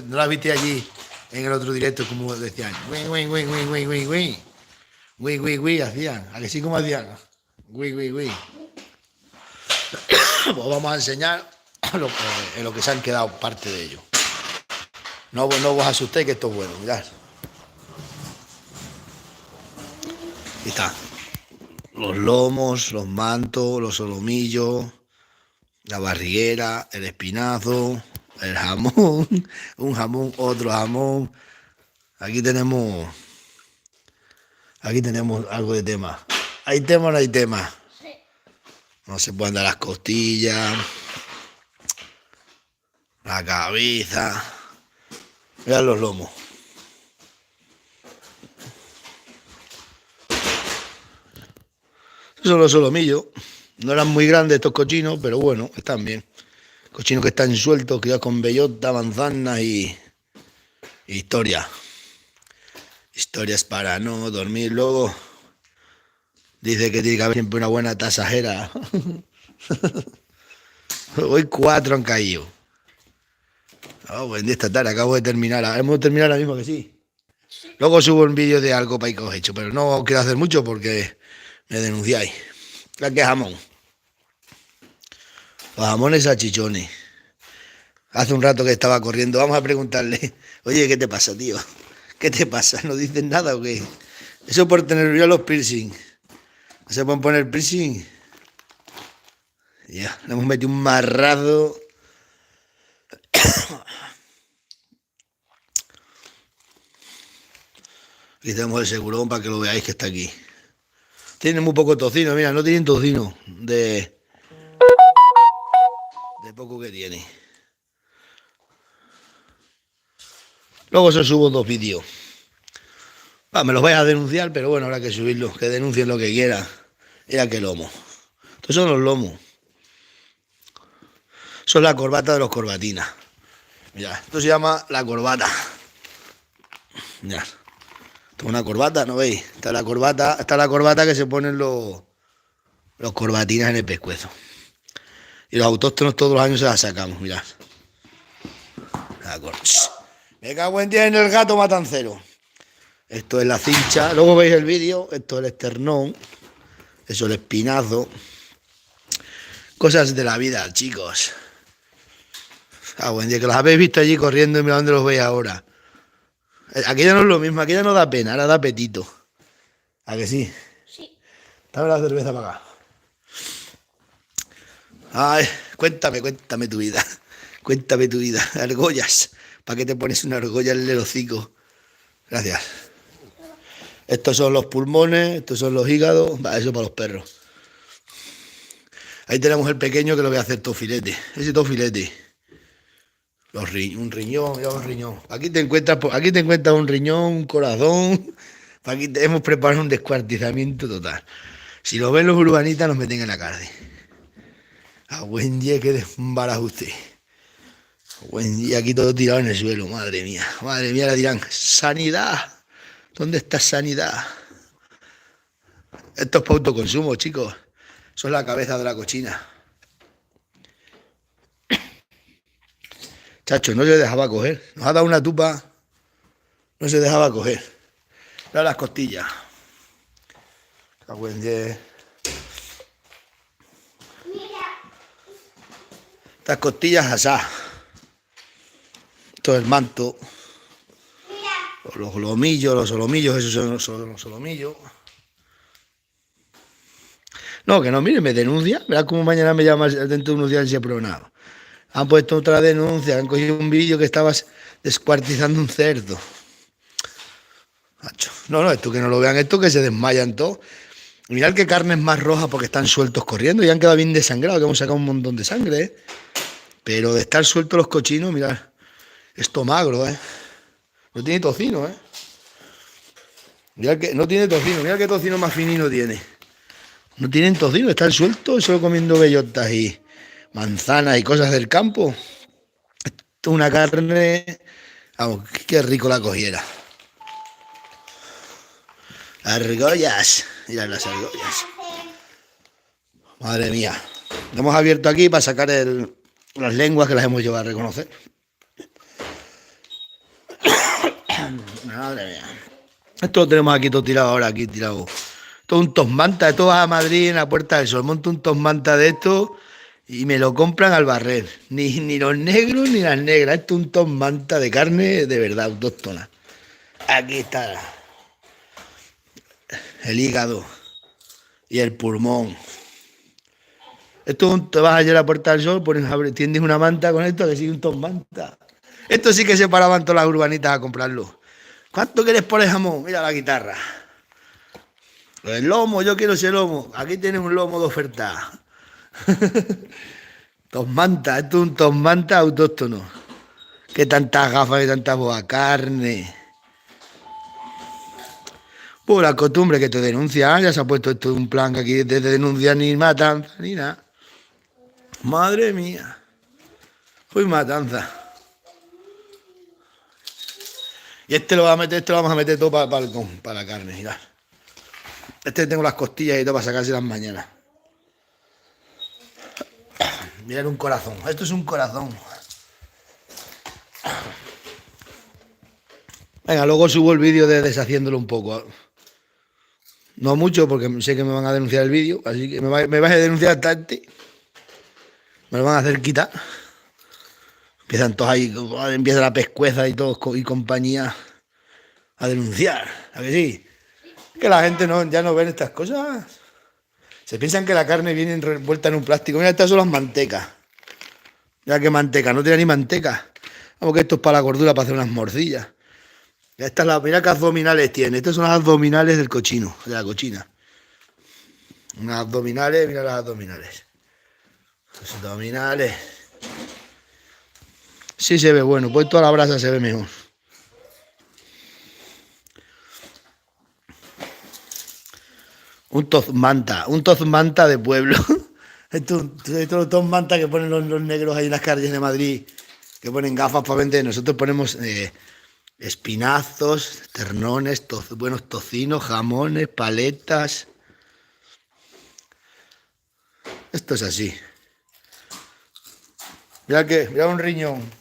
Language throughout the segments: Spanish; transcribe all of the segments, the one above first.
¿No la viste allí en el otro directo como decían? Güey, güey, güey, güey, güey, güey, güey. Güey, güey, güey, hacían. ¿A que sí como hacían? Güey, güey, güey. Pues vamos a enseñar en lo que se han quedado parte de ellos. No os asustéis que esto es bueno, mirad. Ahí está. Los lomos, los mantos, los solomillos, la barriguera, el espinazo, el jamón, un jamón, otro jamón. Aquí tenemos algo de tema. ¿Hay tema o no hay tema? Sí. No se pueden dar las costillas, la cabeza. Mirad los lomos. Estos son los solomillos. No eran muy grandes estos cochinos, pero bueno, están bien. Cochinos que están sueltos, criados con bellota, manzanas y historia. Historias para no dormir luego. Dice que tiene que haber siempre una buena tasajera. Hoy 4 han caído. Oh, buen día esta tarde, acabo de terminar. Hemos terminado ahora mismo que sí. Luego subo un vídeo de algo para que os he hecho, pero no quiero hacer mucho porque me denunciáis. La que es jamón. Los jamones salchichones. Hace un rato que estaba corriendo. Vamos a preguntarle. Oye, ¿qué te pasa, tío? ¿Qué te pasa? ¿No dices nada o qué? Eso por tener yo los piercing. ¿No se pueden poner piercing? Ya, le hemos metido un marrazo. Aquí tenemos el segurón para que lo veáis que está aquí. Tiene muy poco tocino, mira, no tienen tocino de poco que tiene. Luego os subo 2 vídeos. Me los vais a denunciar, pero bueno, habrá que subirlos, que denuncien lo que quieran. Mira qué lomo. Estos son los lomos. Son la corbata de los corbatinas. Mira, esto se llama la corbata. Mira. Esto es una corbata, ¿no veis? Esta es la corbata que se ponen los corbatinas en el pescuezo. Y los autóctonos todos los años se la sacamos, mirad. Me cago en día en el gato matancero. Esto es la cincha. Luego veis el vídeo. Esto es el esternón. Eso es el espinazo. Cosas de la vida, chicos. Buen día, que los habéis visto allí corriendo y mirad dónde los veis ahora. Aquella no es lo mismo, aquella no da pena, ahora da apetito. ¿A que sí? Sí. Dame la cerveza para acá. Ay, cuéntame tu vida. Cuéntame tu vida. Argollas. ¿Para qué te pones una argolla en el hocico? Gracias. Estos son los pulmones, estos son los hígados. Eso para los perros. Ahí tenemos el pequeño que lo voy a hacer tofilete. Ese tofilete. Un riñón, mira un riñón. Aquí te encuentras un riñón, un corazón. Aquí hemos preparado un descuartizamiento total. Si lo ven los urbanitas nos meten en la cárcel. A buen día que desembaraja usted. Buen día aquí todo tirado en el suelo, madre mía. Madre mía, le dirán, sanidad. ¿Dónde está sanidad? Esto es para autoconsumo, chicos. Eso es la cabeza de la cochina. Chacho, no se dejaba coger. Nos ha dado una tupa. No se dejaba coger. Mira las costillas. Estas costillas asadas. Esto es el manto. Los solomillos, esos son los solomillos. No, que no, mire, me denuncia. Verás cómo mañana me llama dentro de unos días y se pronado. Han puesto otra denuncia, han cogido un vídeo que estabas descuartizando un cerdo. No, esto que no lo vean, esto que se desmayan todos. Mirad qué carne es más roja porque están sueltos corriendo y han quedado bien desangrados, que hemos sacado un montón de sangre, ¿eh? Pero de estar sueltos los cochinos, mirad, esto magro, ¿eh? No tiene tocino, ¿eh? Mirad que no tiene tocino, mirad qué tocino más finino tiene. No tienen tocino, están sueltos, solo comiendo bellotas y manzanas y cosas del campo. Esto es una carne, vamos, qué rico la cogiera. Argollas, mirad las argollas. Madre mía. Lo hemos abierto aquí para sacar las lenguas que las hemos llevado a reconocer. Madre mía. Esto lo tenemos aquí todo tirado ahora, aquí tirado. Todo un tosmanta, esto vas a Madrid en la Puerta del Sol, monto un tosmanta de esto y me lo compran al barrer. Ni los negros ni las negras, esto es un tosmanta de carne de verdad, autóctona. Aquí está el hígado y el pulmón. Esto te vas allá a la Puerta del Sol, tiendes una manta con esto, que sigue un tosmanta. Esto sí que se paraban todas las urbanitas a comprarlo. ¿Cuánto quieres por el jamón? Mira la guitarra. El lomo, yo quiero ese lomo. Aquí tienes un lomo de oferta. Tosmanta, esto es un tosmanta autóctono. Qué tantas gafas y tanta boa carne. Pues la costumbre que te denuncian, ya se ha puesto esto un plan que aquí desde denunciar ni matanza ni nada. Madre mía. Fui matanza. Y este lo vamos a meter todo para la carne, mirad. Este tengo las costillas y todo para sacarse las mañanas. Mirad un corazón. Esto es un corazón. Venga, luego subo el vídeo de deshaciéndolo un poco. No mucho, porque sé que me van a denunciar el vídeo, así que me vais a denunciar tarde. Me lo van a hacer quitar. Empiezan todos ahí, empieza la pescueza y todos y compañía a denunciar. ¿A que sí? Que la gente ya no ve estas cosas. Se piensan que la carne viene envuelta en un plástico. Mira, estas son las mantecas. Mira qué manteca, no tiene ni manteca. Vamos que esto es para la gordura, para hacer unas morcillas. Mira qué abdominales tiene. Estas son las abdominales del cochino, de la cochina. Unas abdominales, mira las abdominales. Los abdominales. Sí se ve bueno, pues toda la brasa se ve mejor. Un tozmanta de pueblo. Esto es los tozmanta que ponen los negros ahí en las calles de Madrid, que ponen gafas para vender. Nosotros ponemos espinazos, ternones, buenos tocinos, jamones, paletas. Esto es así. Mira un riñón.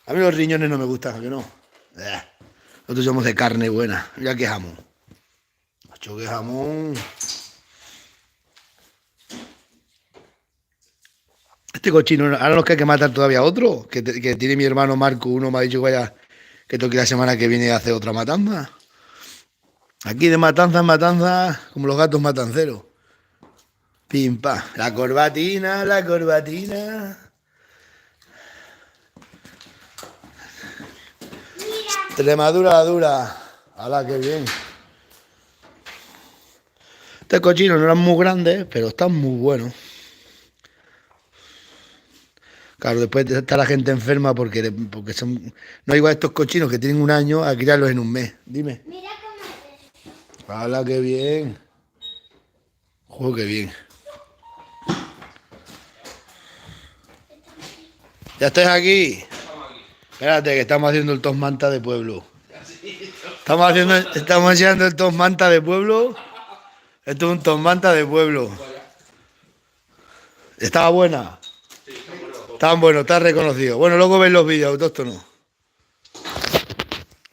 A mí los riñones no me gustan, ¿que no? Nosotros somos de carne buena. Mira qué jamón. Macho, qué jamón. Este cochino, ahora nos hay que matar todavía otro, que tiene mi hermano Marco, uno me ha dicho que vaya, que toque la semana que viene a hacer otra matanza. Aquí de matanza en matanza, como los gatos matanceros. Pim, pa. La corbatina, la corbatina. Extremadura dura. ¡Hala, qué bien! Este cochino no eran muy grandes, pero están muy buenos. Claro, después está la gente enferma porque son... No igual estos cochinos que tienen un año a criarlos en un mes. Dime. Mira cómo es. ¡Hala, qué bien! ¡Joder, qué bien! ¿Ya estáis aquí? Espérate, que estamos haciendo el tosmanta de pueblo. Estamos haciendo el tosmanta de pueblo. Esto es un tosmanta de pueblo. ¿Estaba buena? Tan bueno, está reconocido. Bueno, luego veis los vídeos autóctonos.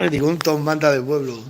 Digo, un tosmanta de pueblo.